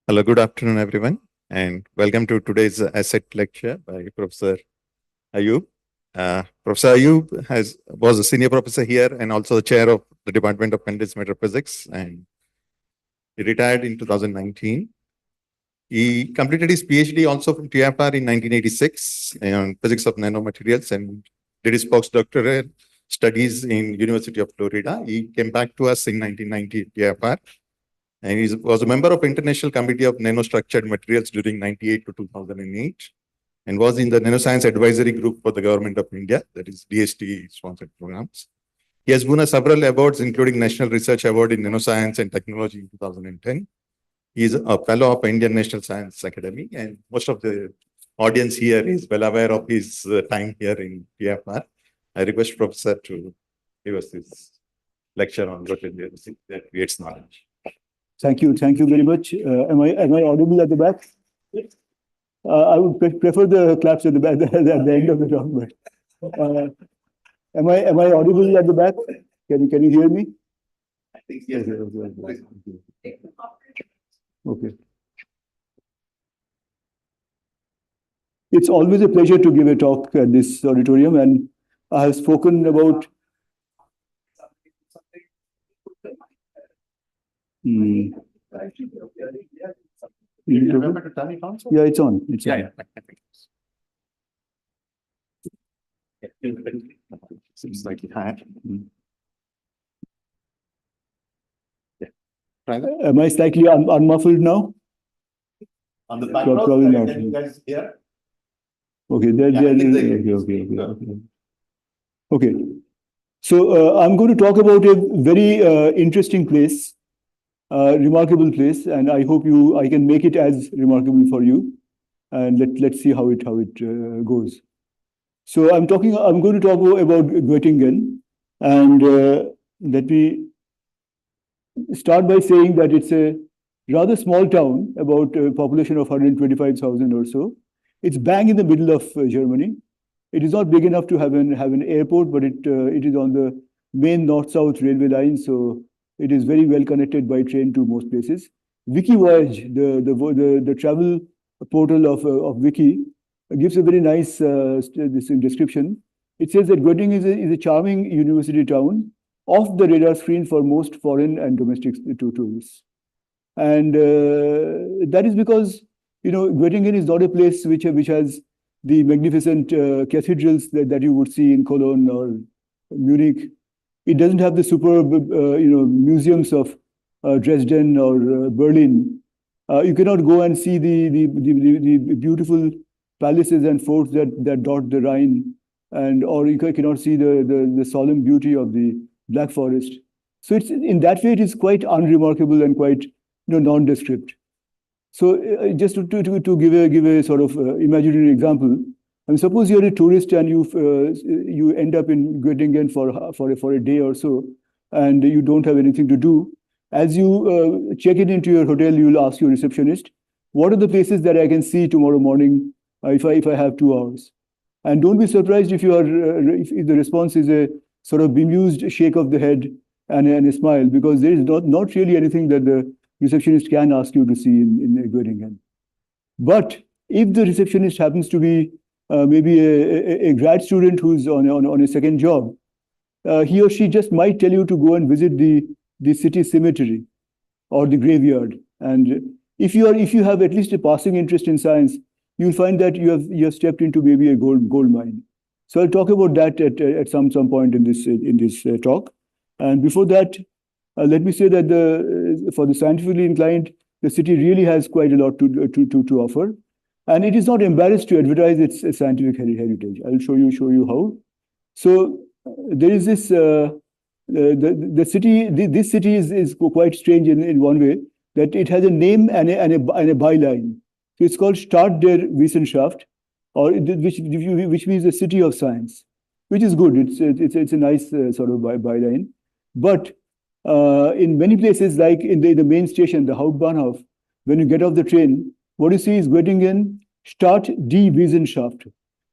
Hello, good afternoon, everyone, and welcome to today's asset lecture by Professor Ayyub. Professor Ayyub was a senior professor here and also the chair of the Department of Condensed Matter Physics, and he retired in 2019. He completed his PhD also from TFR in 1986 in physics of nanomaterials and did his postdoctoral studies in University of Florida. He came back to us in 1990 TFR. And he was a member of International Committee of Nanostructured Materials during 98 to 2008 and was in the Nanoscience Advisory Group for the Government of India, that is DST-sponsored programs. He has won several awards, including National Research Award in Nanoscience and Technology in 2010. He is a fellow of Indian National Science Academy, and most of the audience here is well aware of his time here in PFR. I request Professor to give us this lecture on Göttingen that creates knowledge. Thank you very much. Am I audible at the back? I would prefer the claps at the back at the end of the talk. But am I audible at the back? Can you hear me? I think yes. Okay. It's always a pleasure to give a talk at this auditorium, and I have spoken about. Yeah, it's on. Yeah. Seems like it had. Yeah. Am I slightly unmuffled now? On the background, probably not. Can you guys hear? Okay, okay. So I'm going to talk about a very interesting place. Remarkable place, and I hope I can make it as remarkable for you. And let's see how it goes. So I'm going to talk about Göttingen, and let me start by saying that it's a rather small town, about a population of 125,000 or so. It's bang in the middle of Germany. It is not big enough to have an airport, but it is on the main north-south railway line, so it is very well connected by train to most places. Wikivoyage, the travel portal of Wiki, gives a very nice description. It says that Göttingen is a charming university town, off the radar screen for most foreign and domestic tourists. And that is because Göttingen is not a place which has the magnificent cathedrals that you would see in Cologne or Munich. It doesn't have the superb, museums of Dresden or Berlin. You cannot go and see the beautiful palaces and forts that dot the Rhine, or you cannot see the solemn beauty of the Black Forest. So it's in that way it is quite unremarkable and quite nondescript. So just to give a sort of imaginary example. I mean, suppose you're a tourist and you end up in Göttingen for a day or so, and you don't have anything to do. As you check in into your hotel, you will ask your receptionist, "What are the places that I can see tomorrow morning if I have 2 hours?" And don't be surprised if if the response is a sort of bemused shake of the head and a smile, because there is not really anything that the receptionist can ask you to see in Göttingen. But if the receptionist happens to be maybe a grad student who's on a second job, he or she just might tell you to go and visit the city cemetery or the graveyard. And if you have at least a passing interest in science, you'll find that you have stepped into maybe a gold mine. So I'll talk about that at some point in this talk. And before that, let me say that for the scientifically inclined, the city really has quite a lot to offer. And it is not embarrassed to advertise its scientific heritage. I'll show you how. So there is this the city. This city is quite strange in one way, that it has a name and a byline. So it's called Stadt der Wissenschaft, which means the city of science, which is good. It's a nice sort of byline. But in many places, like in the main station, the Hauptbahnhof, when you get off the train, what you see is Göttingen Stadt die Wissenschaft.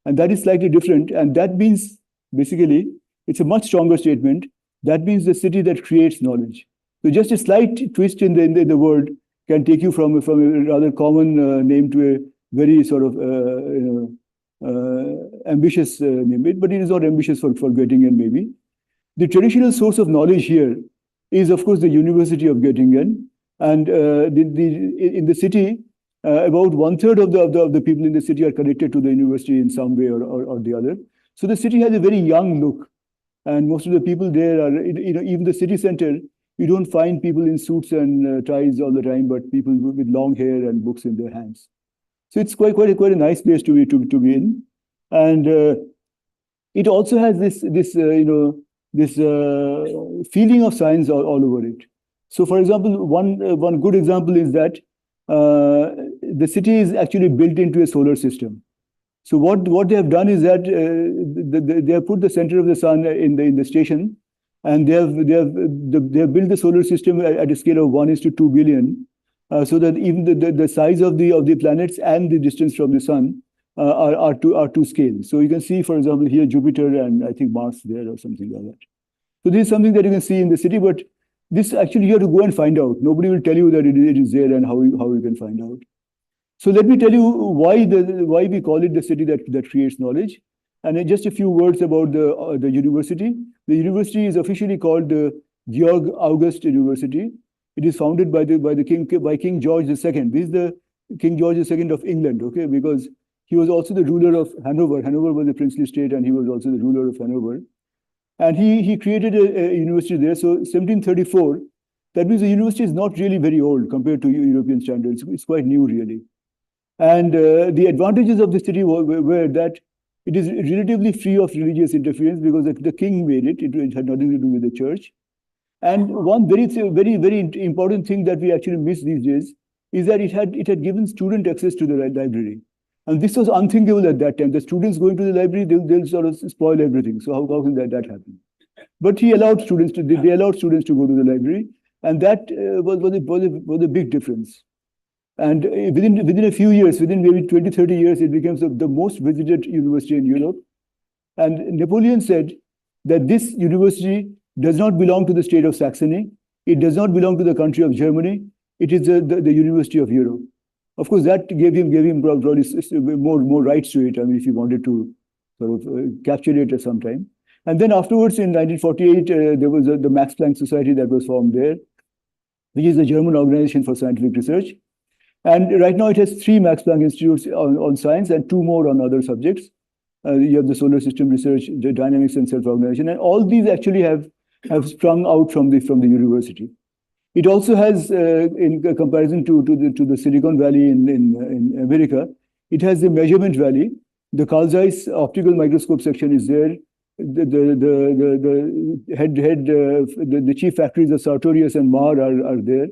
And that is slightly different. And that means, basically, it's a much stronger statement. That means the city that creates knowledge. So just a slight twist in the word can take you from a rather common name to a very sort of ambitious name. But it is not ambitious for Göttingen, maybe. The traditional source of knowledge here is, of course, the University of Göttingen. And in the city, about 1/3 of the people in the city are connected to the university in some way or the other. So the city has a very young look. And most of the people there are, even the city center, you don't find people in suits and ties all the time, but people with long hair and books in their hands. So it's quite a nice place to be in. And it also has this feeling of science all over it. So, for example, one good example is that the city is actually built into a solar system. So what they have done is that they have put the center of the sun in the station, and they have built the solar system at a scale of 1:2 billion, so that even the size of the planets and the distance from the sun are to scale. So you can see, for example, here Jupiter and I think Mars there or something like that. So this is something that you can see in the city, but this actually you have to go and find out. Nobody will tell you that it is there and how you can find out. So let me tell you why we call it the city that creates knowledge. And then just a few words about the university. The university is officially called the Georg August University. It is founded by King George II. This is the King George II of England, okay? Because he was also the ruler of Hanover. Hanover was a princely state, and he was also the ruler of Hanover. And he created a university there. So 1734, that means the university is not really very old compared to European standards. It's quite new, really. And the advantages of the city were that it is relatively free of religious interference because the king made it. It had nothing to do with the church. And one very important thing that we actually miss these days is that it had given student access to the library. And this was unthinkable at that time. The students going to the library, they'll sort of spoil everything. So how can that happen? But they allowed students to go to the library, and that was a big difference. And within a few years, within maybe 20, 30 years, it becomes the most visited university in Europe. And Napoleon said that this university does not belong to the state of Saxony. It does not belong to the country of Germany. It is the University of Europe. Of course, that gave him probably more rights to it. I mean, if he wanted to sort of capture it at some time. And then afterwards, in 1948, there was the Max Planck Society that was formed there, which is the German organization for scientific research. And right now, it has 3 Max Planck Institutes on science and 2 more on other subjects. You have the solar system research, the dynamics and self-organization, and all these actually have sprung out from the university. It also has, in comparison to the Silicon Valley in America, it has the measurement valley. The Carl Zeiss optical microscope section is there. The chief factories of Sartorius and Marr are there.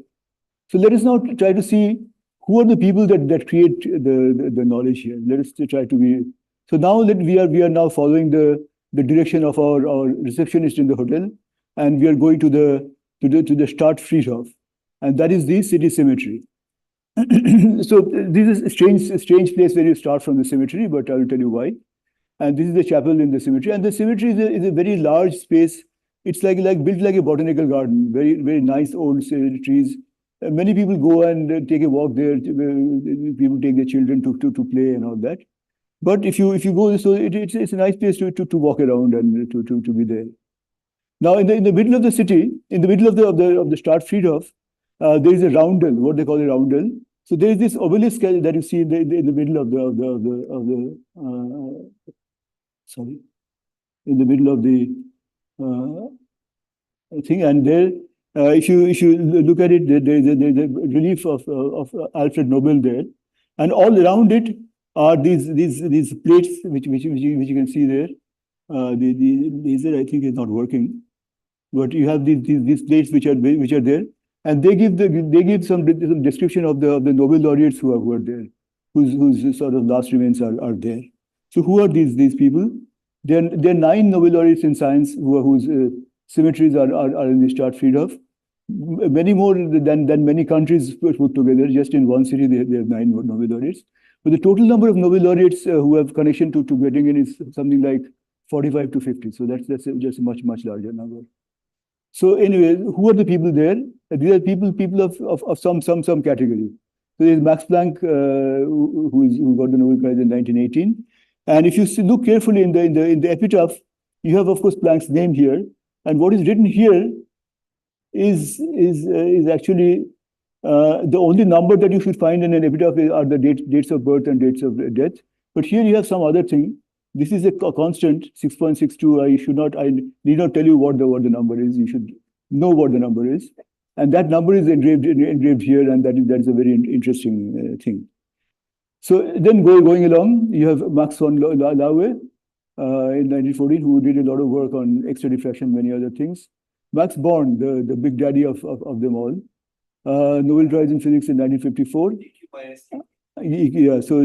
So let us now try to see who are the people that create the knowledge here. Let us try to be. So now that we are now following the direction of our receptionist in the hotel, and we are going to the Stadtfriedhof, and that is the city cemetery. So this is a strange place where you start from the cemetery, but I will tell you why. And this is the chapel in the cemetery, and the cemetery is a very large space. It's like built like a botanical garden, very nice old trees. Many people go and take a walk there. People take their children to play and all that. But if you go, so it's a nice place to walk around and to be there. Now, in the middle of the city, in the middle of the Stadtfriedhof, there is a roundel, what they call a roundel. So there is this obelisk that you see in the middle of the thing, and there, if you look at it, there is a relief of Alfred Nobel there, and all around it are these plates which you can see there. The laser, I think, is not working, but you have these plates which are there, and they give some description of the Nobel laureates who were there, whose sort of last remains are there. So who are these people? There are 9 Nobel laureates in science whose cemeteries are in the Stadtfriedhof. Many more than many countries put together. Just in one city, they have 9 Nobel laureates. But the total number of Nobel laureates who have connection to Göttingen is something like 45 to 50. So that's just a much larger number. So anyway, who are the people there? these are people of some category. So there's Max Planck, who got the Nobel Prize in 1918. And if you look carefully in the epitaph, you have, of course, Planck's name here. And what is written here is actually the only number that you should find in an epitaph are the dates of birth and dates of death. But here you have some other thing. This is a constant 6.62. I need not tell you what the number is. You should know what the number is. And that number is engraved here, and that is a very interesting thing. So then going along, you have Max von Laue in 1914, who did a lot of work on X-ray diffraction, many other things. Max Born, the big daddy of them all. Nobel Prize in Physics in 1954. Yeah, so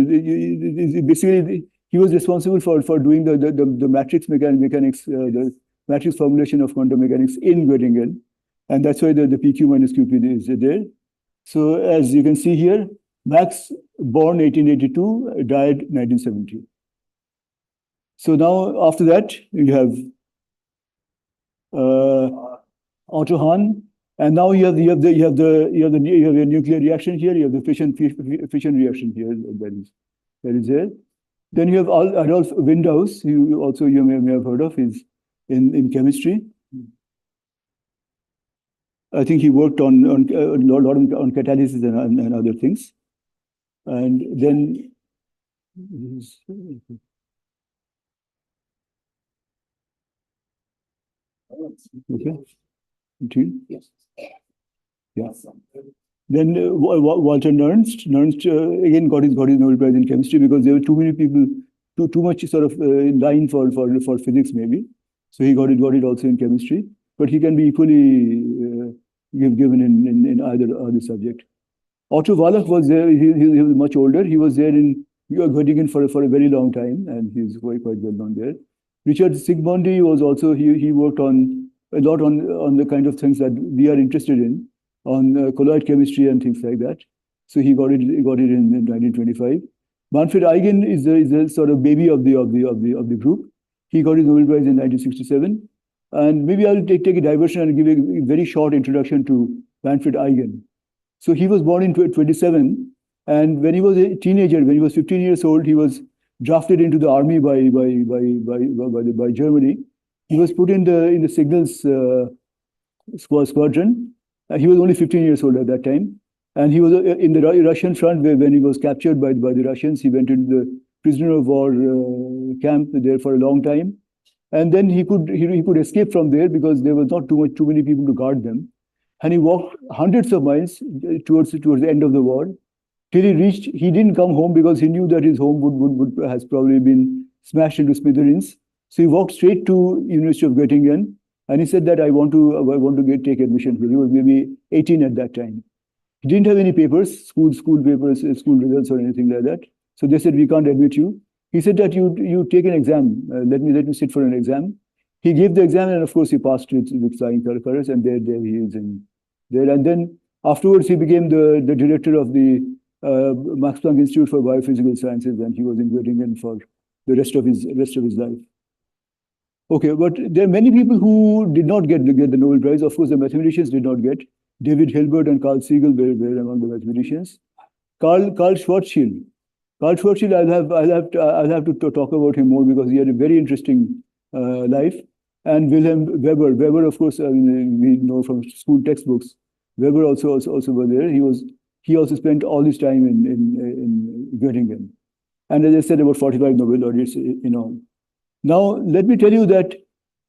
basically he was responsible for doing the matrix mechanics, the matrix formulation of quantum mechanics in Göttingen, and that's why the PQ minus QP is there. So as you can see here, Max born 1882, died 1970. So now after that you have Otto Hahn. And now you have the nuclear reaction here. You have the fission reaction here. That is there. Then you have Adolf Windhaus, who also you may have heard of, is in chemistry. I think he worked on a lot on catalysis and other things. And then okay. Yes. Yeah. Then Walter Nernst again got his Nobel Prize in chemistry because there were too many people, too much sort of in line for physics maybe. So he got it also in chemistry, but he can be equally given in either subject. Otto Wallach was there. He was much older. He was there in Göttingen for a very long time, and he's quite well known there. Richard Zsigmondy was also he worked on a lot on the kind of things that we are interested in, on colloid chemistry and things like that. So he got it in 1925. Manfred Eigen is the sort of baby of the group. He got his Nobel Prize in 1967. And maybe I'll take a diversion and give a very short introduction to Manfred Eigen. So he was born in 27, and when he was a teenager, when he was 15 years old, he was drafted into the army by Germany. He was put in the signals squadron. He was only 15 years old at that time, and he was in the Russian front when he was captured by the Russians. He went into the prisoner of war camp there for a long time, and then he could escape from there because there was not too many people to guard them, and he walked hundreds of miles towards the end of the war till he reached. He didn't come home because he knew that his home would has probably been smashed into smithereens. So he walked straight to University of Göttingen, and he said that I want to take admission here. He was maybe 18 at that time. He didn't have any papers, school papers, school results or anything like that. So they said, we can't admit you. He said that you take an exam. Let me sit for an exam. He gave the exam, and of course he passed with flying colors. And there he is there. And then afterwards he became the director of the Max Planck Institute for Biophysical Sciences, and he was in Göttingen for the rest of his life. Okay, but there are many people who did not get the Nobel Prize. Of course, the mathematicians did not get. David Hilbert and Carl Siegel were among the mathematicians. Karl Schwarzschild. Karl Schwarzschild, I'll have to talk about him more because he had a very interesting life. And Wilhelm Weber. Weber, of course, I mean, we know from school textbooks. Weber also was there. He also spent all his time in Göttingen. And as I said, about 45 Nobel laureates in all. Now, let me tell you that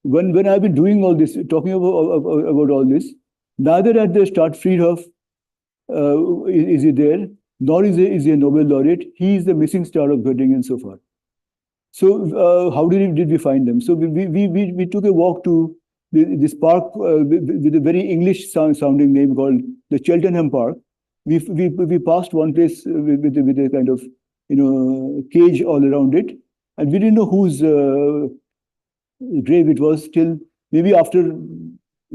when I've been doing all this, talking about all this, neither at the Stadtfriedhof is he there, nor is he a Nobel laureate. He is the missing star of Göttingen so far. So how did we find them? So we took a walk to this park with a very English sounding name called the Cheltenham Park. We passed one place with a kind of cage all around it. And we didn't know whose grave it was till maybe after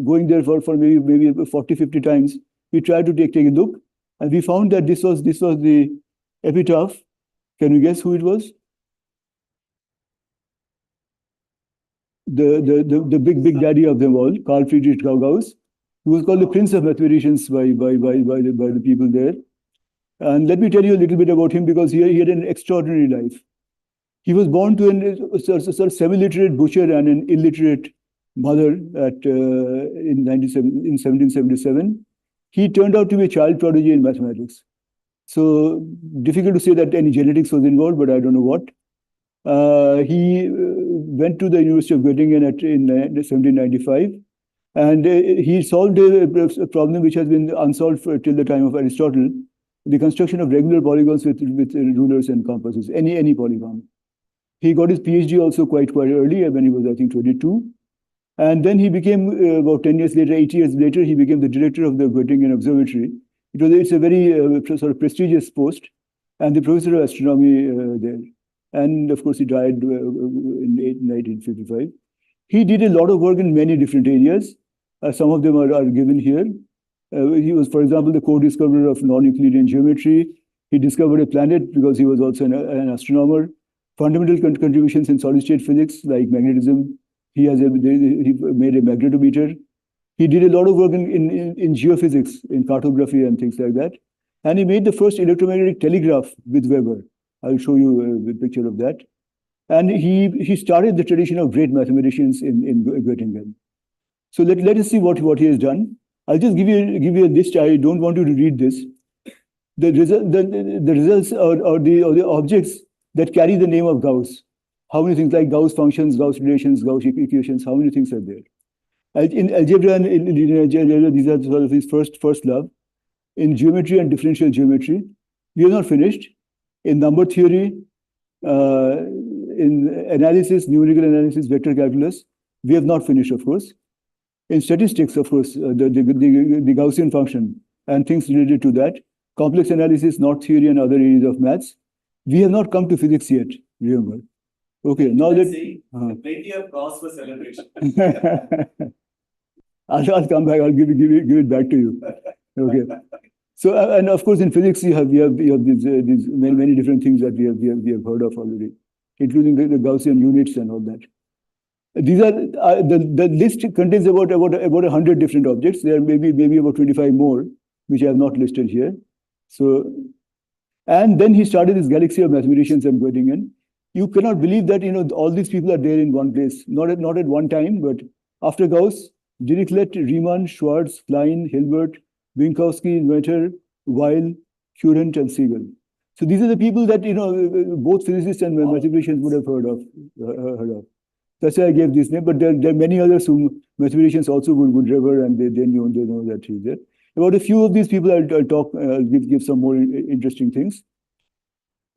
going there for maybe 40, 50 times, we tried to take a look, and we found that this was the epitaph. Can you guess who it was? The big daddy of them all, Carl Friedrich Gauss. He was called the Prince of Mathematicians by the people there. And let me tell you a little bit about him because he had an extraordinary life. He was born to a sort of semi-literate butcher and an illiterate mother in 1777. He turned out to be a child prodigy in mathematics. So difficult to say that any genetics was involved, but I don't know what. He went to the University of Göttingen in 1795, and he solved a problem which has been unsolved till the time of Aristotle, the construction of regular polygons with rulers and compasses, any polygon. He got his PhD also quite early, when he was, I think, 22. And then he became, about 10 years later, 8 years later, he became the director of the Göttingen Observatory. It's a very sort of prestigious post, and the professor of astronomy there. And of course, he died in 1955. He did a lot of work in many different areas. Some of them are given here. He was, for example, the co-discoverer of non-Euclidean geometry. He discovered a planet because he was also an astronomer. Fundamental contributions in solid-state physics, like magnetism. He made a magnetometer. He did a lot of work in geophysics, in cartography and things like that. And he made the first electromagnetic telegraph with Weber. I'll show you a picture of that. And he started the tradition of great mathematicians in Göttingen. So let us see what he has done. I'll just give you a list. I don't want you to read this. The results or the objects that carry the name of Gauss. How many things like Gauss functions, Gauss relations, Gauss equations, how many things are there? In algebra and in linear algebra, these are sort of his first love. In geometry and differential geometry, we are not finished. In number theory, in analysis, numerical analysis, vector calculus, we have not finished, of course. In statistics, of course, the Gaussian function and things related to that, complex analysis, knot theory, and other areas of maths. We have not come to physics yet, remember. Okay, now let's see. Plenty of cause for celebration. I'll come back. I'll give it back to you. Okay. So, and of course, in physics, you have these many different things that we have heard of already, including the Gaussian units and all that. These are the list contains about 100 different objects. There are maybe about 25 more, which I have not listed here. So, and then he started this galaxy of mathematicians and Göttingen. You cannot believe that all these people are there in one place, not at one time, but after Gauss, Dirichlet, Riemann, Schwarz, Klein, Hilbert, Minkowski, Noether, Weil, Courant, and Siegel. So these are the people that both physicists and mathematicians would have heard of. That's why I gave this name. But there are many others whom mathematicians also would revere, and they know that he's there. About a few of these people, I'll give some more interesting things.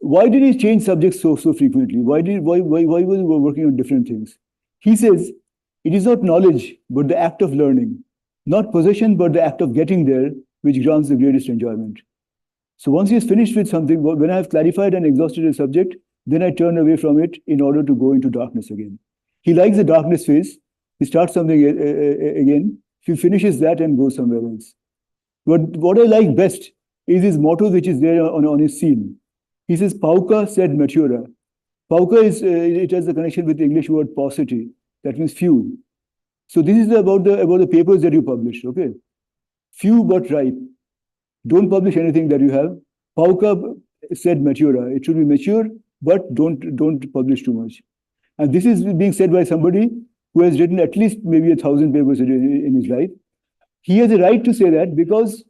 Why did he change subjects so frequently? Why was he working on different things? He says, it is not knowledge, but the act of learning, not possession, but the act of getting there, which grants the greatest enjoyment. So once he is finished with something, when I have clarified and exhausted a subject, then I turn away from it in order to go into darkness again. He likes the darkness phase. He starts something again. He finishes that and goes somewhere else. But what I like best is his motto, which is there on his seal. He says, Pauca sed matura. Pauca it has a connection with the English word paucity. That means few. So this is about the papers that you publish, okay? Few but ripe. Don't publish anything that you have. Pauca sed matura. It should be mature, but don't publish too much. And this is being said by somebody who has written at least maybe 1,000 papers in his life. He has a right to say that because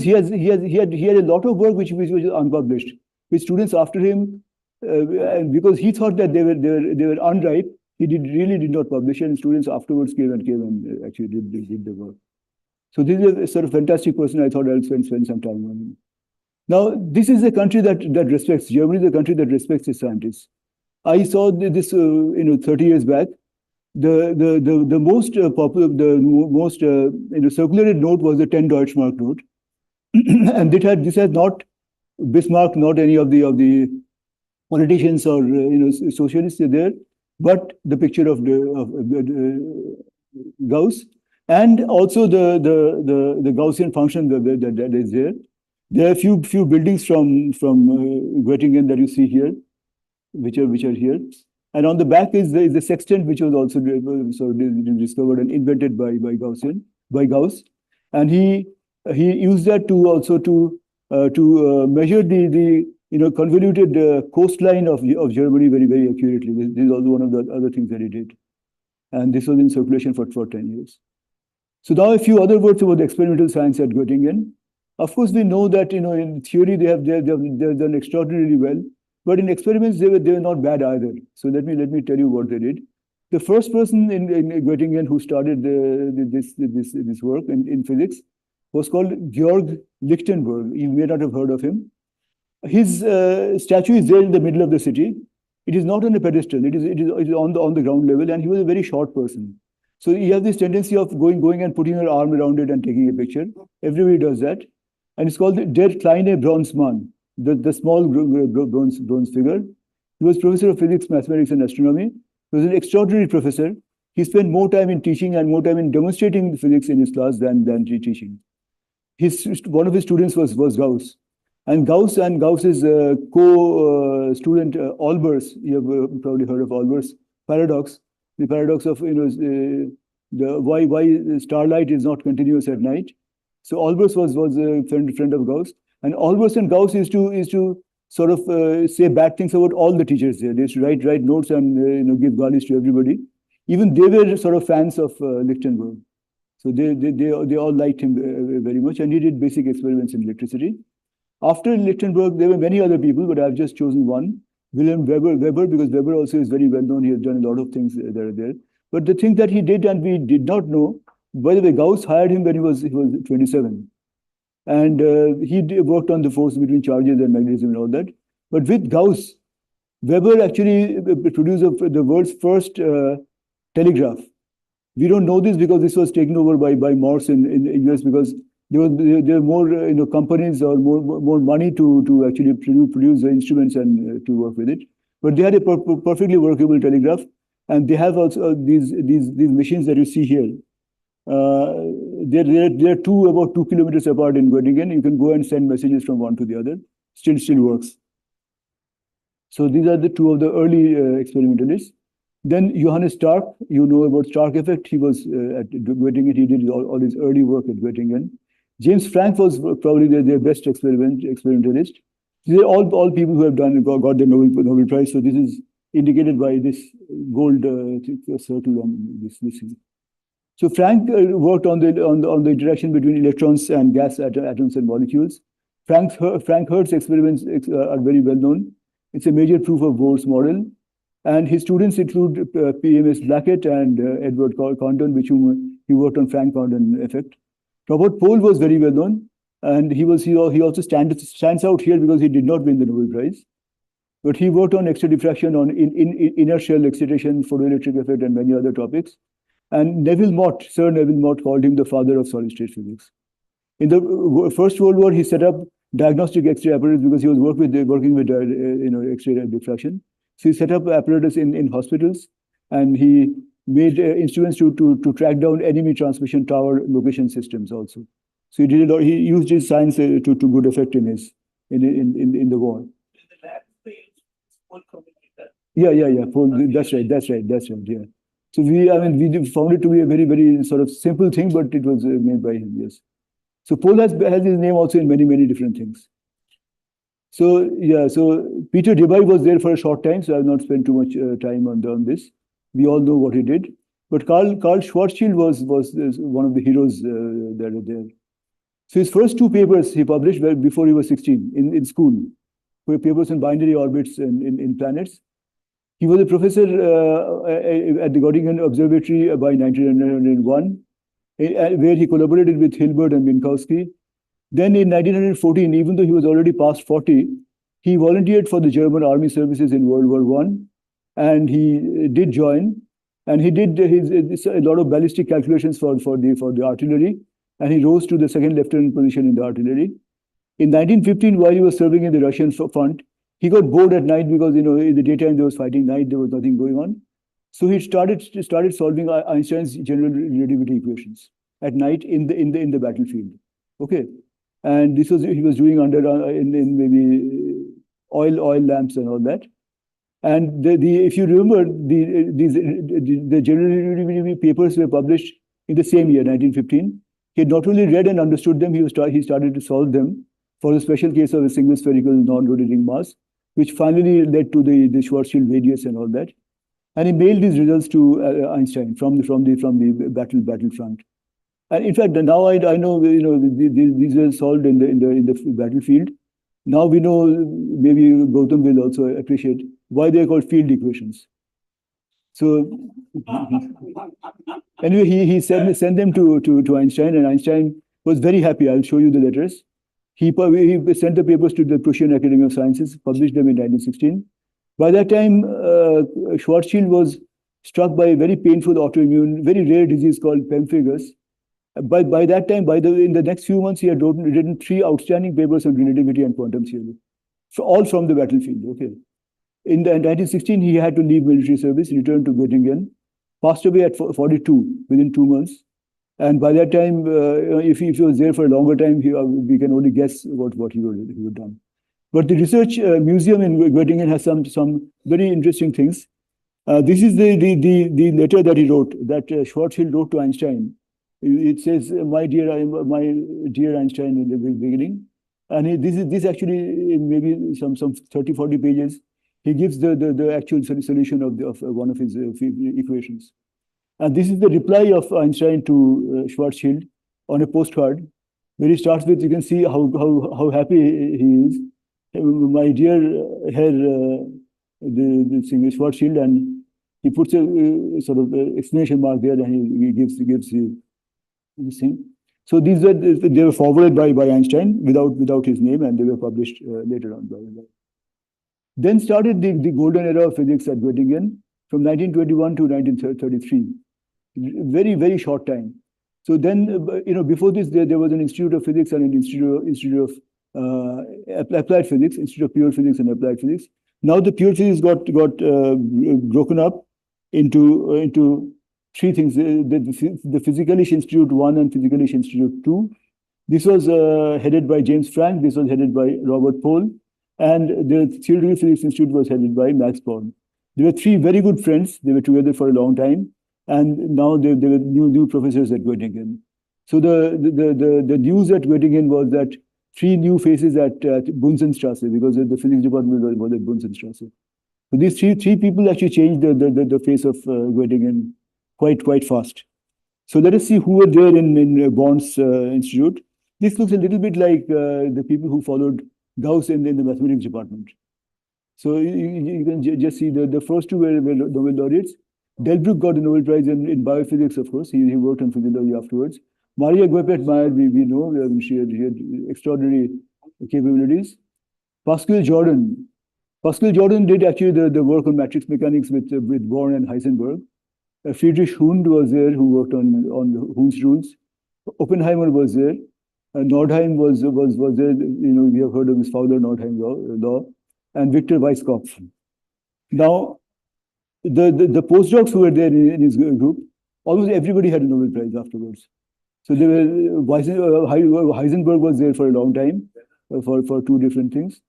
he had a lot of work which was unpublished, which students after him, and because he thought that they were unripe, he really did not publish, and students afterwards came and actually did the work. So this is a sort of fantastic person. I thought I'll spend some time on him. Now, this is a country that respects, Germany is a country that respects its scientists. I saw this 30 years back. The most popular, the most circulated note was the 10 Deutschmark note, and this has not Bismarck, not any of the politicians or socialists there, but the picture of Gauss, and also the Gaussian function that is there. There are a few buildings from Göttingen that you see here, which are here. And on the back is the sextant, which was also discovered and invented by Gaussian. by Gauss, and he used that to also to measure the convoluted coastline of Germany very accurately. This is also one of the other things that he did, and this was in circulation for 10 years. So now a few other words about the experimental science at Göttingen. Of course, we know that in theory they have done extraordinarily well, but in experiments they were not bad either. So let me tell you what they did. The first person in Göttingen who started this work in physics was called Georg Lichtenberg. You may not have heard of him. His statue is there in the middle of the city. It is not on a pedestal. It is on the ground level, and he was a very short person. So you have this tendency of going and putting your arm around it and taking a picture. Everybody does that. And it's called Der kleine Bronzemann, the small bronze figure. He was professor of physics, mathematics, and astronomy. He was an extraordinary professor. He spent more time in teaching and more time in demonstrating physics in his class than teaching. One of his students was Gauss. And Gauss's co-student Olbers, you have probably heard of Olbers' paradox, the paradox of why starlight is not continuous at night. So Olbers was a friend of Gauss, and Olbers and Gauss used to sort of say bad things about all the teachers there. They used to write notes and give galis to everybody. Even they were sort of fans of Lichtenberg, so they all liked him very much, and he did basic experiments in electricity. After Lichtenberg, there were many other people, but I've just chosen one, Wilhelm Weber, because Weber also is very well known. He has done a lot of things that are there. But the thing that he did and we did not know, by the way, Gauss hired him when he was 27. And he worked on the force between charges and magnetism and all that. But with Gauss, Weber actually produced the world's first telegraph. We don't know this because this was taken over by Morse in the US, because there were more companies or more money to actually produce the instruments and to work with it. But they had a perfectly workable telegraph, and they have also these machines that you see here. They're about 2 kilometers apart in Göttingen. You can go and send messages from one to the other. Still works. So these are the two of the early experimentalists. Then Johannes Stark, you know about Stark effect. He was at Göttingen. He did all his early work at Göttingen. James Franck was probably their best experimentalist. They're all people who have got the Nobel Prize. So this is indicated by this gold circle on this thing. So Franck worked on the interaction between electrons and gas atoms and molecules. Frank Hertz's experiments are very well known. It's a major proof of Bohr's model. And his students include PMS Blackett and Edward Condon, which he worked on Frank-Condon effect. Robert Pohl was very well known, and he also stands out here because he did not win the Nobel Prize. But he worked on X-ray diffraction, on inertial excitation, photoelectric effect, and many other topics. And Sir Neville Mott called him the father of solid-state physics. In the First World War, he set up diagnostic X-ray apparatus because he was working with X-ray diffraction. So he set up apparatus in hospitals, and he made instruments to track down enemy transmission tower location systems also. So he did a lot. He used his science to good effect in the war. Yeah. That's right. Yeah. So we found it to be a very sort of simple thing, but it was made by him. Yes. So Paul has his name also in many different things. So yeah, so Peter Debye was there for a short time, so I will not spend too much time on this. We all know what he did. But Karl Schwarzschild was one of the heroes that are there. So his first two papers he published before he was 16 in school, were papers on binary orbits in planets. He was a professor at the Göttingen Observatory by 1901, where he collaborated with Hilbert and Minkowski. Then in 1914, even though he was already past 40, he volunteered for the German army services in World War I, and he did join, and he did a lot of ballistic calculations for the artillery, and he rose to the second lieutenant position in the artillery. In 1915, while he was serving in the Russian front, he got bored at night because in the daytime there was fighting, night there was nothing going on. So he started solving Einstein's general relativity equations at night in the battlefield. Okay. And he was doing in maybe oil lamps and all that. And if you remember, the general relativity papers were published in the same year, 1915. He had not only read and understood them, he started to solve them for the special case of a single spherical non-rotating mass, which finally led to the Schwarzschild radius and all that. And he mailed these results to Einstein from the battlefront. And in fact, now I know these were solved in the battlefield. Now we know, maybe Gautam will also appreciate why they are called field equations. So anyway, he sent them to Einstein, and Einstein was very happy. I'll show you the letters. He sent the papers to the Prussian Academy of Sciences, published them in 1916. By that time, Schwarzschild was struck by a very painful autoimmune, very rare disease called pemphigus. By that time, in the next few months, he had written 3 outstanding papers on relativity and quantum theory, all from the battlefield. Okay. In 1916, he had to leave military service, returned to Göttingen, passed away at 42 within 2 months. And by that time, if he was there for a longer time, we can only guess what he would have done. But the research museum in Göttingen has some very interesting things. This is the letter that he wrote, that Schwarzschild wrote to Einstein. It says, my dear Einstein, in the beginning. And this actually, in maybe some 30, 40 pages, he gives the actual solution of one of his equations. And this is the reply of Einstein to Schwarzschild on a postcard, where he starts with, you can see how happy he is. My dear Herr, the singer Schwarzschild, and he puts a sort of exclamation mark there, and he gives this thing. So they were forwarded by Einstein without his name, and they were published later on. Then started the golden era of physics at Göttingen from 1921 to 1933. Very, very short time. So then, before this, there was an Institute of Physics and an Institute of Applied Physics, Institute of Pure Physics and Applied Physics. Now the pure physics got broken up into 3 things: the Physicalisch Institute 1 and Physicalisch Institute 2. This was headed by James Franck. This was headed by Robert Pohl. And the Theoretical Physics Institute was headed by Max Born. They were 3 very good friends. They were together for a long time. And now they were new professors at Göttingen. So the news at Göttingen was that 3 new faces at Bunsenstrasse, because the physics department was at Bunsenstrasse. So these three people actually changed the face of Göttingen quite fast. So let us see who were there in Born's institute. This looks a little bit like the people who followed Gauss in the mathematics department. So you can just see the first 2 were Nobel laureates. Delbrück got the Nobel Prize in biophysics, of course. He worked on physiology afterwards. Maria Guepert-Mayer, we know, she had extraordinary capabilities. Pascual Jordan did actually the work on matrix mechanics with Born and Heisenberg. Friedrich Hund was there, who worked on Hund's rules. Oppenheimer was there. Nordheim was there. We have heard of his Fowler-Nordheim law, and Victor Weisskopf. Now, the postdocs who were there in his group, almost everybody had a Nobel Prize afterwards. So they were Heisenberg was there for a long time for 2 different things.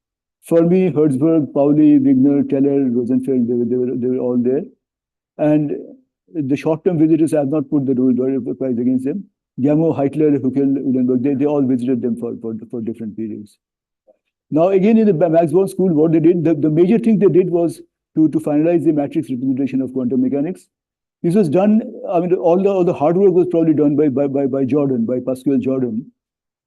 Fermi, Hertzberg, Pauli, Wigner, Teller, Rosenfeld, they were all there. And the short-term visitors, I have not put the Nobel Prize against them. Gamow, Heitler, Huckel, Uhlenberg, they all visited them for different periods. Now, again, in the Max Born school, what they did, the major thing they did was to finalize the matrix representation of quantum mechanics. This was done, all the hard work was probably done by Jordan, by Pascual Jordan.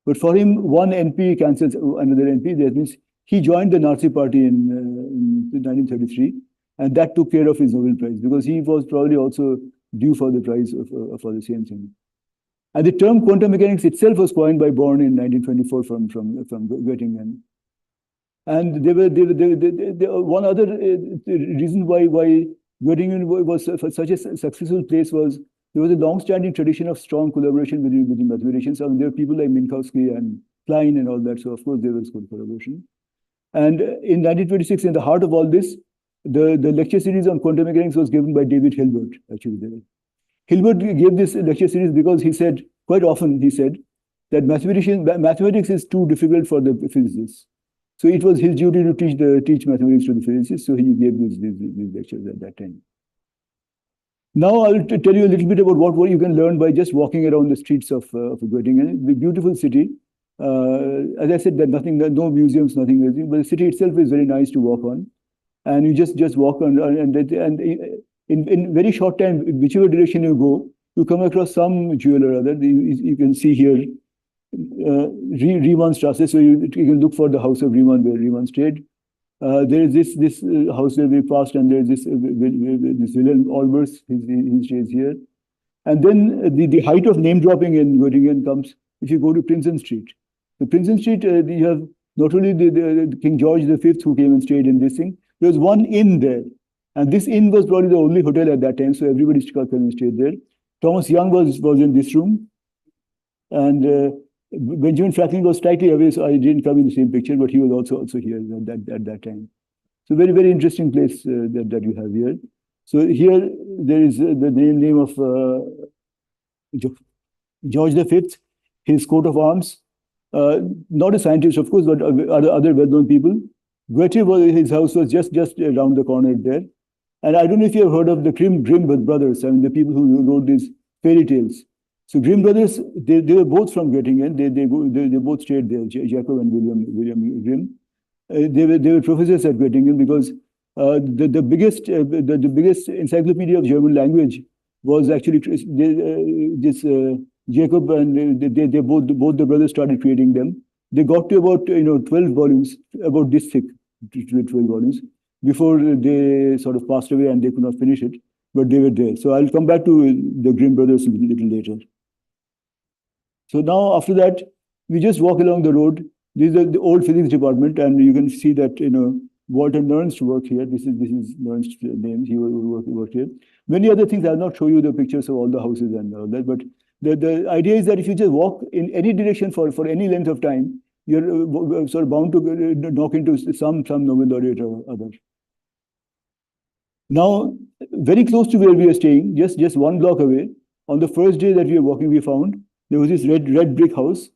But for him, one NP cancels another NP. That means he joined the Nazi party in 1933, and that took care of his Nobel Prize, because he was probably also due for the prize for the same thing. And the term quantum mechanics itself was coined by Born in 1924 from Göttingen. And one other reason why Göttingen was such a successful place was there was a long-standing tradition of strong collaboration between mathematicians. There were people like Minkowski and Klein and all that, so of course there was good collaboration. And in 1926, in the heart of all this, the lecture series on quantum mechanics was given by David Hilbert, actually there. Hilbert gave this lecture series because he said, quite often he said, that mathematics is too difficult for the physicists. So it was his duty to teach mathematics to the physicists, so he gave these lectures at that time. Now I'll tell you a little bit about what you can learn by just walking around the streets of Göttingen. The beautiful city. As I said, no museums, nothing, but the city itself is very nice to walk on. And you just walk on, and in very short time, whichever direction you go, you come across some jewel or other. You can see here Riemannstrasse, so you can look for the house of Riemann, where Riemann stayed. There is this house where we passed, and there is this Wilhelm Olbers, he stays here. And then the height of name dropping in Göttingen comes if you go to Princeton Street. The Princeton Street, you have not only the King George V who came and stayed in this thing. There was one inn there, and this inn was probably the only hotel at that time, so everybody came and stayed there. Thomas Young was in this room, and Benjamin Franklin was slightly away, so I didn't come in the same picture, but he was also here at that time. So very, very interesting place that you have here. So here there is the name of George V, his coat of arms. Not a scientist, of course, but other well-known people. Goethe his house was just around the corner there. And I don't know if you have heard of the Grimm brothers, I mean, the people who wrote these fairy tales. So Grimm brothers, they were both from Göttingen. They both stayed there, Jacob and William Grimm. They were professors at Göttingen because the biggest encyclopedia of German language was actually Jacob, and they both the brothers started creating them. They got to about 12 volumes, about this thick, 12 volumes, before they sort of passed away and they could not finish it, but they were there. So I'll come back to the Grimm brothers a little later. So now after that, we just walk along the road. This is the old physics department, and you can see that Walter Nernst worked here. This is Nernst's name. He worked here. Many other things. I'll not show you the pictures of all the houses and all that, but the idea is that if you just walk in any direction for any length of time, you're sort of bound to knock into some noble laureate or other. Now, very close to where we are staying, just 1 block away, on the first day that we were walking, we found there was this red brick house,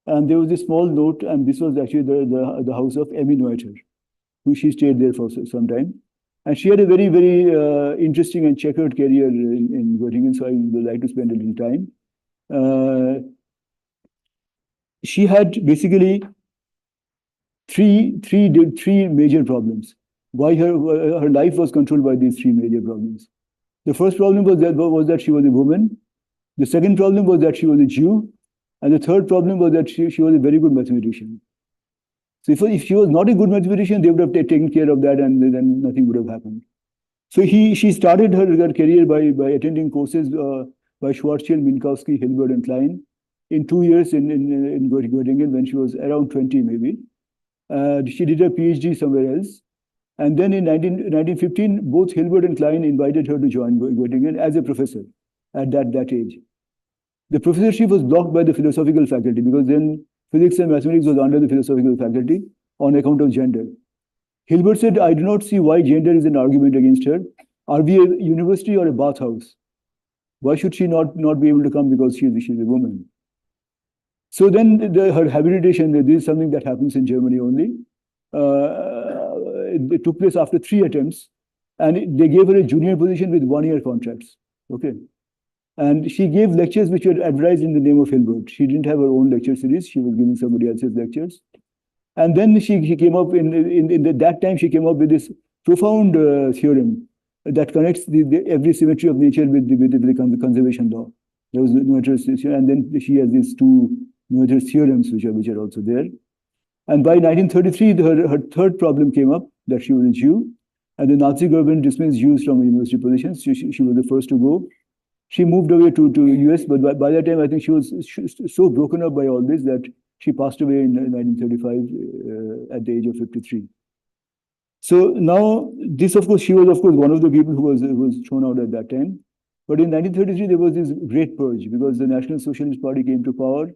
and there was this small note, and this was actually the house of Emmy Noether, who she stayed there for some time. And she had a very, very interesting and checkered career in Göttingen, so I would like to spend a little time. She had basically three major problems. Why her life was controlled by these 3 major problems. The first problem was that she was a woman. The second problem was that she was a Jew. And the third problem was that she was a very good mathematician. So if she was not a good mathematician, they would have taken care of that, and then nothing would have happened. So she started her career by attending courses by Schwarzschild, Minkowski, Hilbert, and Klein in 2 years in Göttingen when she was around 20 maybe. She did a PhD somewhere else. And then in 1915, both Hilbert and Klein invited her to join Göttingen as a professor at that age. The professorship was blocked by the philosophical faculty because then physics and mathematics was under the philosophical faculty on account of gender. Hilbert said, I do not see why gender is an argument against her. Are we a university or a bathhouse? Why should she not be able to come because she's a woman? So then her habilitation, this is something that happens in Germany only. It took place after 3 attempts, and they gave her a junior position with 1-year contracts. Okay. And she gave lectures which were advertised in the name of Hilbert. She didn't have her own lecture series. She was giving somebody else's lectures. And then she came up that time she came up with this profound theorem that connects every symmetry of nature with the conservation law. There was Noether's, and then she has these 2 Noether's theorems which are also there. And by 1933, her third problem came up, that she was a Jew, and the Nazi government dismissed Jews from university positions. She was the first to go. She moved away to US, but by that time, I think she was so broken up by all this that she passed away in 1935 at the age of 53. So now, she was of course one of the people who was thrown out at that time. But in 1933, there was this great purge because the National Socialist Party came to power.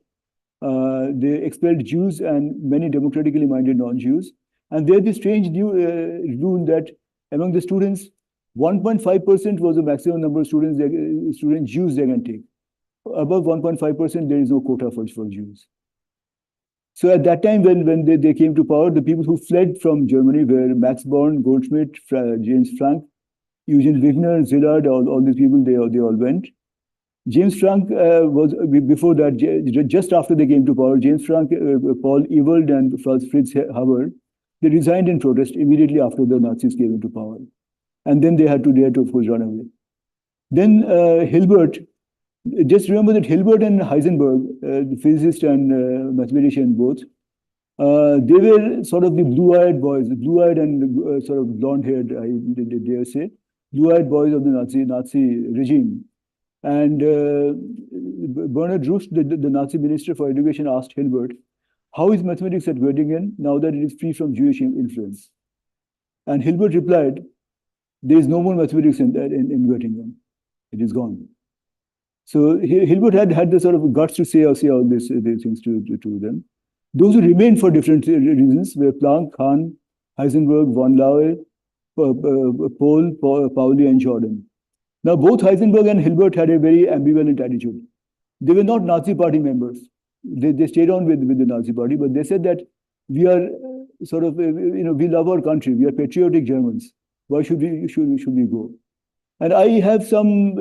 They expelled Jews and many democratically minded non-Jews. And they had this strange new rule that among the students, 1.5% was the maximum number of Jews they can take. Above 1.5%, there is no quota for Jews. So at that time, when they came to power, the people who fled from Germany were Max Born, Goldschmidt, James Frank, Eugene Wigner, Szilard, all these people, they all went. James Frank was before that, just after they came to power. James Frank, Paul Ewald, and Fritz Haber, they resigned in protest immediately after the Nazis came into power, and then they had to of course run away. Then Hilbert, just remember that Hilbert and Heisenberg, the physicist and mathematician both, they were sort of the blue-eyed boys, blue-eyed and sort of blonde-haired, I dare say, blue-eyed boys of the Nazi regime. And Bernhard Rust, the Nazi minister for education, asked Hilbert, "How is mathematics at Göttingen now that it is free from Jewish influence?" And Hilbert replied, "There is no more mathematics in Göttingen. It is gone." So Hilbert had the sort of guts to say all these things to them. Those who remained for different reasons were Planck, Hahn, Heisenberg, von Laue, Pauli, and Jordan. Now, both Heisenberg and Hilbert had a very ambivalent attitude. They were not Nazi Party members. They stayed on with the Nazi Party, but they said that we are sort of, we love our country. We are patriotic Germans. Why should we go? And I have some,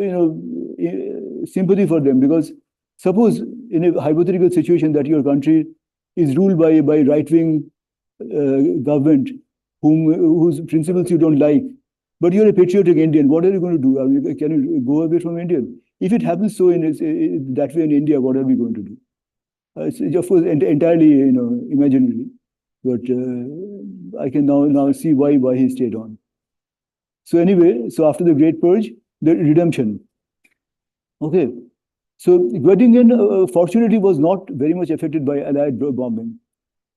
sympathy for them, because suppose in a hypothetical situation that your country is ruled by right-wing government whose principles you don't like, but you're a patriotic Indian, what are you going to do? Can you go away from India? If it happens so that way in India, what are we going to do? It's of course entirely imaginary, but I can now see why he stayed on. So anyway, so after the Great Purge, the redemption. Okay, so Göttingen fortunately was not very much affected by Allied bombing.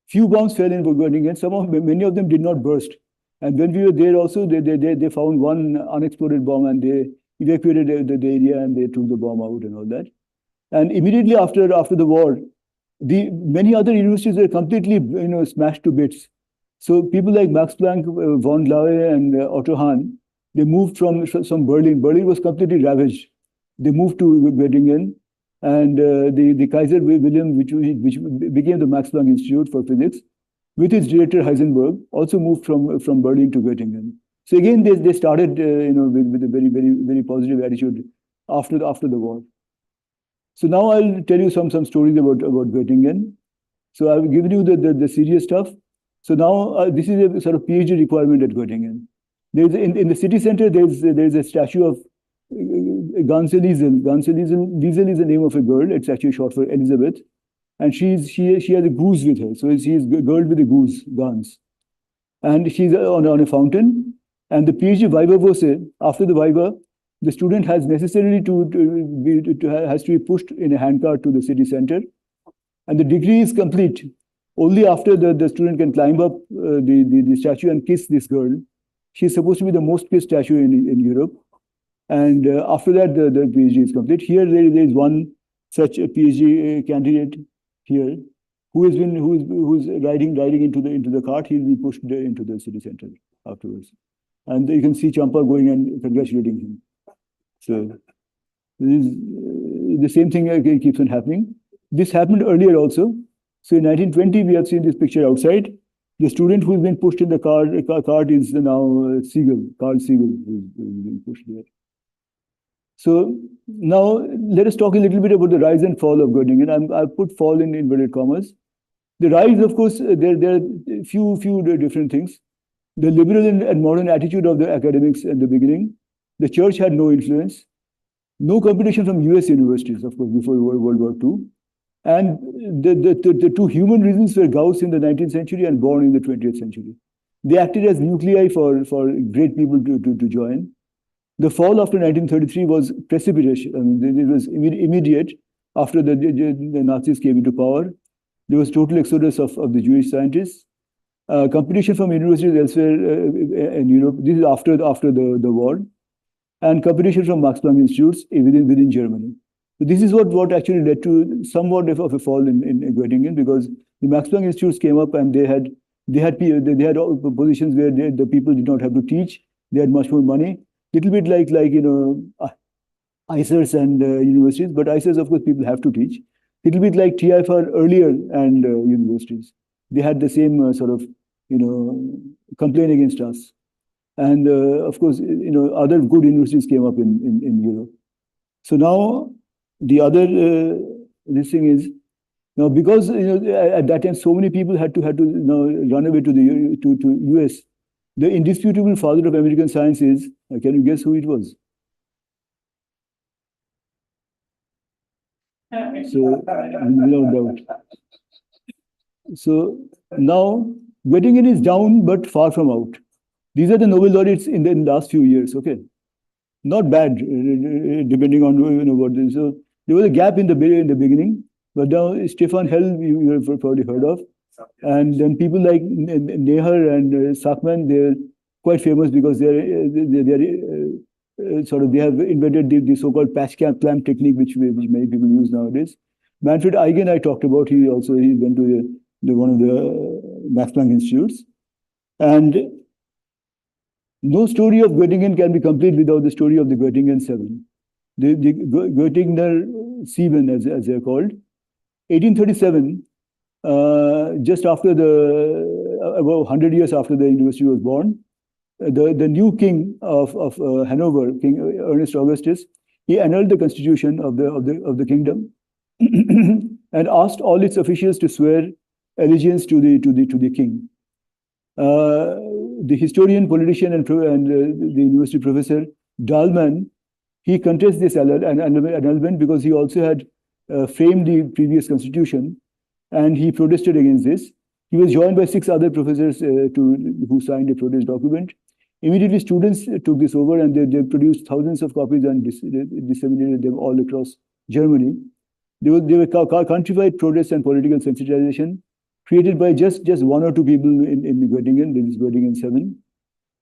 Few bombs fell in Göttingen. Many of them did not burst. And when we were there also, they found one unexploded bomb, and they evacuated the area, and they took the bomb out and all that. And immediately after the war, many other universities were completely smashed to bits. So people like Max Planck, von Laue, and Otto Hahn, they moved from Berlin. Berlin was completely ravaged. They moved to Göttingen, and the Kaiser Wilhelm, which became the Max Planck Institute for Physics, with its director Heisenberg, also moved from Berlin to Göttingen. So again, they started with a very, very, very positive attitude after the war. So now I'll tell you some stories about Göttingen. So I've given you the serious stuff. So now this is a sort of PhD requirement at Göttingen. There's in the city center. There's a statue of Ganseliesel. Ganseliesel is the name of a girl. It's actually short for Elizabeth. And she has a goose with her. So she's a girl with a goose, Gans. And she's on a fountain. And the PhD viva voce, after the viva, the student has necessarily has to be pushed in a handcart to the city center. And the degree is complete only after the student can climb up the statue and kiss this girl. She's supposed to be the most kissed statue in Europe. And after that, the PhD is complete. Here there is one such a PhD candidate here who's riding into the cart. He'll be pushed into the city center afterwards. And you can see Champa going and congratulating him. So this is the same thing keeps on happening. This happened earlier also. So in 1920, we have seen this picture outside. The student who's been pushed in the cart is now Carl Siegel, who's been pushed there. So now let us talk a little bit about the rise and fall of Göttingen. I've put fall in inverted commas. The rise, of course, there are a few different things. The liberal and modern attitude of the academics at the beginning. The church had no influence. No competition from US universities, of course, before World War II. And the two human reasons were Gauss in the 19th century and Born in the 20th century. They acted as nuclei for great people to join. The fall after 1933 was precipitous. I mean, it was immediate after the Nazis came into power. There was total exodus of the Jewish scientists. Competition from universities elsewhere in Europe. This is after the war. And competition from Max Planck institutes within Germany. So this is what actually led to somewhat of a fall in Göttingen, because the Max Planck institutes came up and they had positions where the people did not have to teach. They had much more money. Little bit like ICERs and universities, but ICERs, of course, people have to teach. Little bit like TIFR earlier and universities. They had the same sort of complaint against us. And of course, other good universities came up in Europe. So now the other this thing is now because at that time so many people had to run away to the to US. The indisputable father of American science is, can you guess who it was? So without doubt. So now Göttingen is down but far from out. These are the Nobel laureates in the last few years. Okay, not bad depending on what. So there was a gap in the beginning, but now Stefan Hell you have probably heard of, and then people like Neher and Sakman, they're quite famous because they're sort of they have invented the so-called patch clamp technique, which many people use nowadays. Manfred Eigen I talked about. He went to one of the Max Planck institutes, and no story of Göttingen can be complete without the story of the Göttingen 7. The Göttinger 7, as they're called. 1837, just after about 100 years after the university was born, the new king of Hanover, King Ernest Augustus, he annulled the constitution of the kingdom and asked all its officials to swear allegiance to the king. The historian, politician, and the university professor Dahlmann, he contests this annulment because he also had framed the previous constitution, and he protested against this. He was joined by 6 other professors who signed a protest document. Immediately, students took this over, and they produced thousands of copies and disseminated them all across Germany. They were countrywide protests and political sensitization created by just 1 or 2 people in Göttingen. This is Göttingen 7,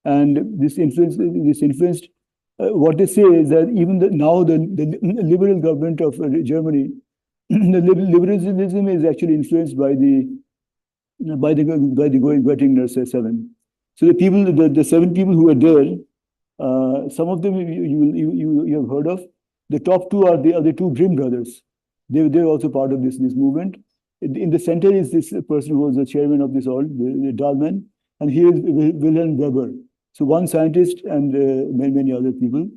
and this influenced. What they say is that even now the liberal government of Germany, the liberalism is actually influenced by the Göttinger 7. So the people, the 7 people who were there, some of them you have heard of. The top 2 are the 2 Grimm brothers. They're also part of this movement. In the center is this person who was the chairman of this all, the Dahlmann, and here is Wilhelm Weber. So one scientist and many other people.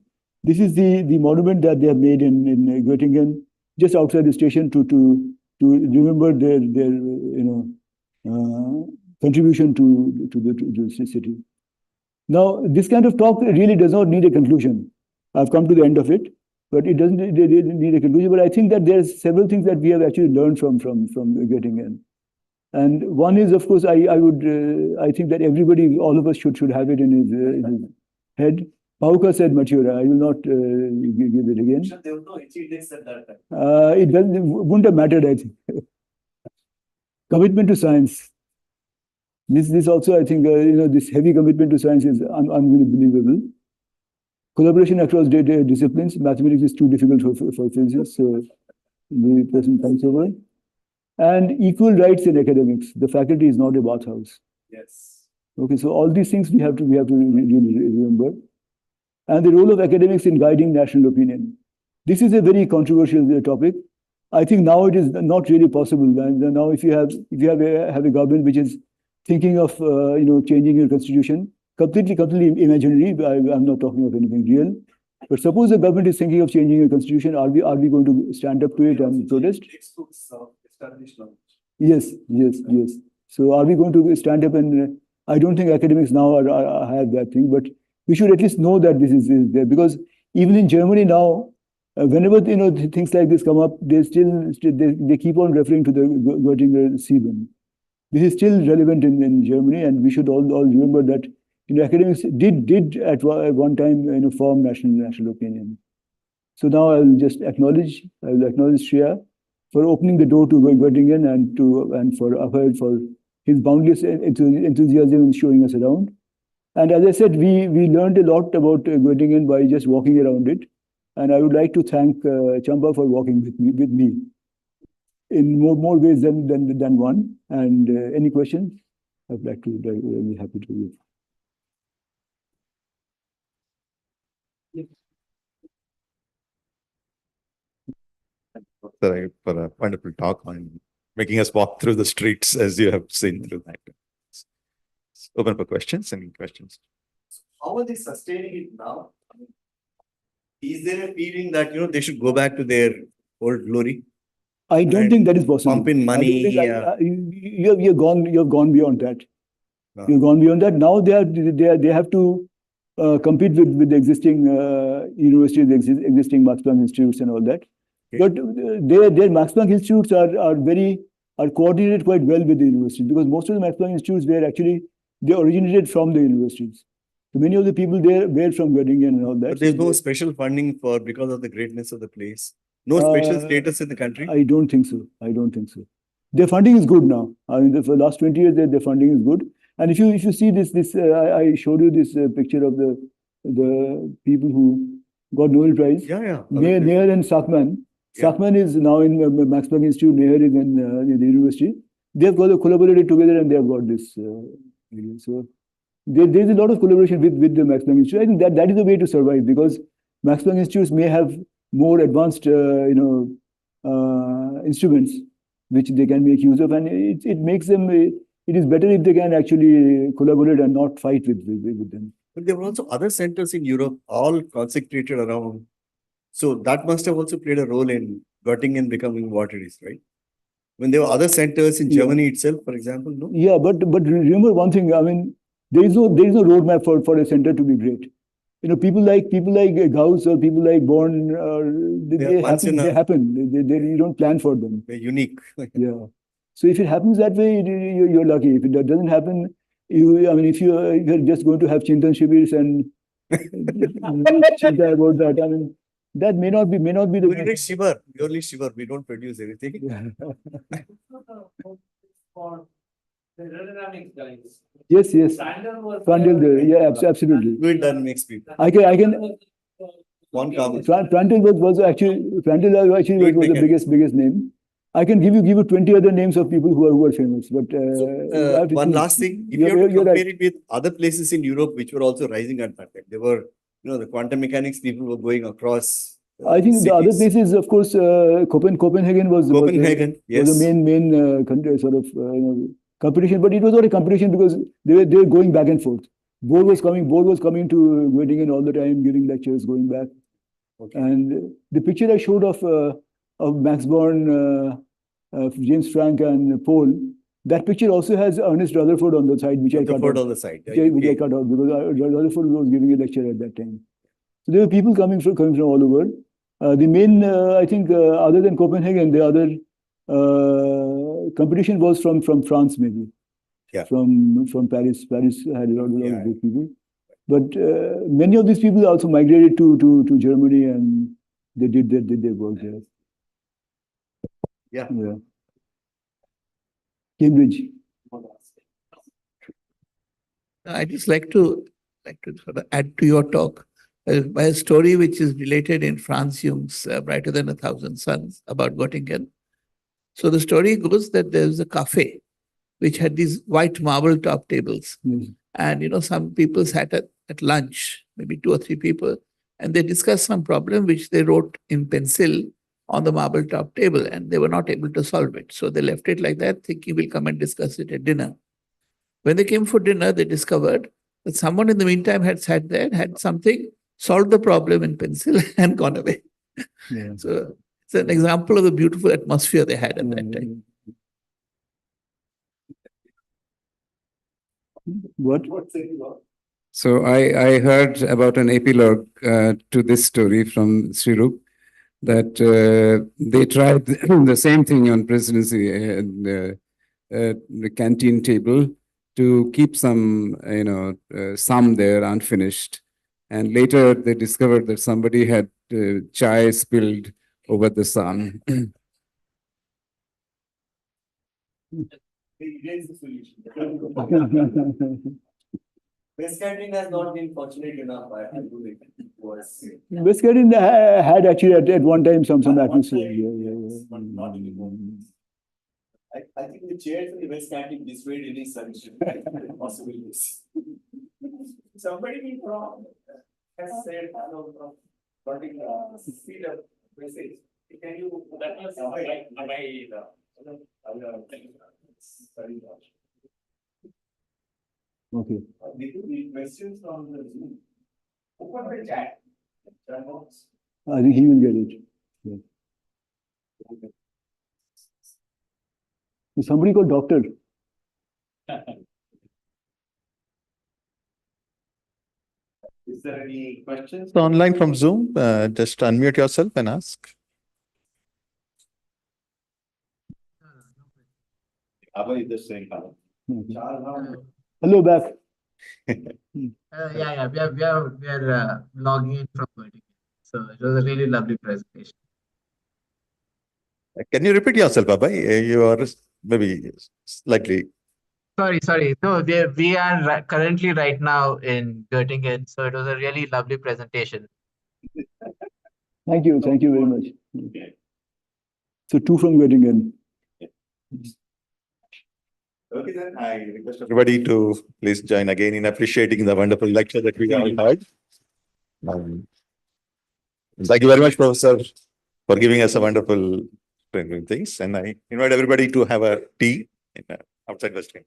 This is the monument that they have made in Göttingen, just outside the station to remember their contribution to the city. Now, this kind of talk really does not need a conclusion. I've come to the end of it, but it doesn't need a conclusion. But I think that there's several things that we have actually learned from Göttingen. And one is, of course, I think that everybody, all of us should have it in his head. Pauka said Matura. I will not give it again. There was no index at that time. It wouldn't have mattered, I think. Commitment to science. This also, I think, this heavy commitment to science is unbelievable. Collaboration across disciplines. Mathematics is too difficult for physicists, so the person comes over. And equal rights in academics. The faculty is not a bathhouse. Yes. Okay, so all these things we have to really remember. And the role of academics in guiding national opinion. This is a very controversial topic. I think now it is not really possible. And now, if you have a government which is thinking of changing your constitution, completely imaginary. I'm not talking of anything real. But suppose the government is thinking of changing your constitution, are we going to stand up to it and protest? Yes. So are we going to stand up? And I don't think academics now have that thing, but we should at least know that this is there, because even in Germany now, whenever things like this come up, they keep on referring to the Göttinger 7. This is still relevant in Germany, and we should all remember that academics did at one time form national opinion. So now I will acknowledge Shreya for opening the door to Göttingen and for Abhay for his boundless enthusiasm in showing us around. And as I said, we learned a lot about Göttingen by just walking around it. And I would like to thank Chamba for walking with me in more ways than one. And any questions? I'd like to be happy to give. For a wonderful talk on making us walk through the streets as you have seen through that. Open for questions. Any questions? how are they sustaining it now? Is there a feeling that, they should go back to their old glory? I don't And think that is possible. pump in I don't money, think yeah. you've gone beyond that. No. You've gone beyond that. Now they have to compete with the existing universities, existing Max Planck institutes and all that. Okay. But their Max Planck institutes are coordinated quite well with the universities, because most of the Max Planck institutes they originated from the universities. So many of the people there were from Göttingen and all that. But there's no special funding because of the greatness of the place. No special status in the country. I don't think so. I don't think so. Their funding is good now. I mean, for the last 20 years, their funding is good. And if you see I showed you this picture of the people who got Nobel Prize. Yeah. Neher and Sakman. Yeah. Sakman is now in Max Planck Institute. Neher is in the university. They have collaborated together and they have got this. So there's a lot of collaboration with the Max Planck Institute. I think that is the way to survive, because Max Planck institutes may have more advanced, instruments which they can make use of, and it makes them. It is better if they can actually collaborate and not fight with them. But there were also other centers in Europe, all concentrated around. So that must have also played a role in Göttingen becoming what it is, right? When there were other centers in Germany itself, for example, no? Yeah, but remember one thing. I mean, there is no roadmap for a center to be great. People like Gauss or people like Born, they happen. You don't plan for them. They're unique. Yeah. So if it happens that way, you're lucky. If it doesn't happen, if you're just going to have Chintan Shibers and chinta about that, I mean, that may not be the. We only shiver. We only shiver. We don't produce anything. Yeah. The aerodynamics guys. Yes. Prandtl there. Yeah, absolutely. Fluid dynamics people. I can. One comment. Prandtl was actually the biggest name. I can give you 20 other names of people who are famous. But one last thing, if you have to compare it with other places in Europe which were also rising at that time, they were, the quantum mechanics people were going across. I think cities. the other places, of course, Copenhagen was yes. was the main sort of competition, but it was not a competition because they were going back and forth. Bohr was coming to Göttingen all the time, giving lectures, going back. Okay. And the picture I showed of Max Born, James Franck, and Paul, that picture also has Ernest Rutherford on the side, which I cut out. On the side, which I cut out because Rutherford was giving a lecture at that time. So there were people coming from all over. The main, I think, other than Copenhagen, the other competition was from France, maybe. Yeah. From Paris. Paris had a lot of big people. But many of these people also migrated to Germany, and they did their work there. Yeah. Cambridge. I just like to sort of add to your talk by a story which is related in Franz Jung's Brighter Than a Thousand Suns about Göttingen. So the story goes that there's a cafe which had these white marble top tables. Mm. And, some people sat at lunch, maybe 2 or 3 people, and they discussed some problem which they wrote in pencil on the marble top table, and they were not able to solve it. So they left it like that, thinking we'll come and discuss it at dinner. When they came for dinner, they discovered that someone in the meantime had sat there, had something, solved the problem in pencil and gone away. Yeah. So it's an example of the beautiful atmosphere they had at that time. What? So I heard about an epilogue to this story from Sri Rup, that they tried the same thing on presidency and the canteen table to keep some, some there unfinished. And later they discovered that somebody had chai spilled over the sun. West Catering has not been fortunate enough. I believe it was. West Catering had actually at one time some atmosphere. Not anymore. I think the chairs in the West Catering dissuade any such possibilities. Somebody from has said, hello, see the message. Can you, that was Okay. Did you read questions from the Zoom? Open the chat. Chat box. I think he will get it. Yeah. Somebody called doctor. Is there any questions? So online from Zoom, just unmute yourself and ask. Abhay is just saying hello. Hello back. Yeah, we are logging in from GOETTINGEN. So it was a really lovely presentation. Can you repeat yourself, Abhay? You are maybe slightly. Sorry. No, we are currently right now in Göttingen. So it was a really lovely presentation. Thank you very much. So 2 from Göttingen. Okay, then I request everybody to please join again in appreciating the wonderful lecture that we all heard. Thank you very much, Professor, for giving us a wonderful things. And I invite everybody to have a tea in outside West Wing.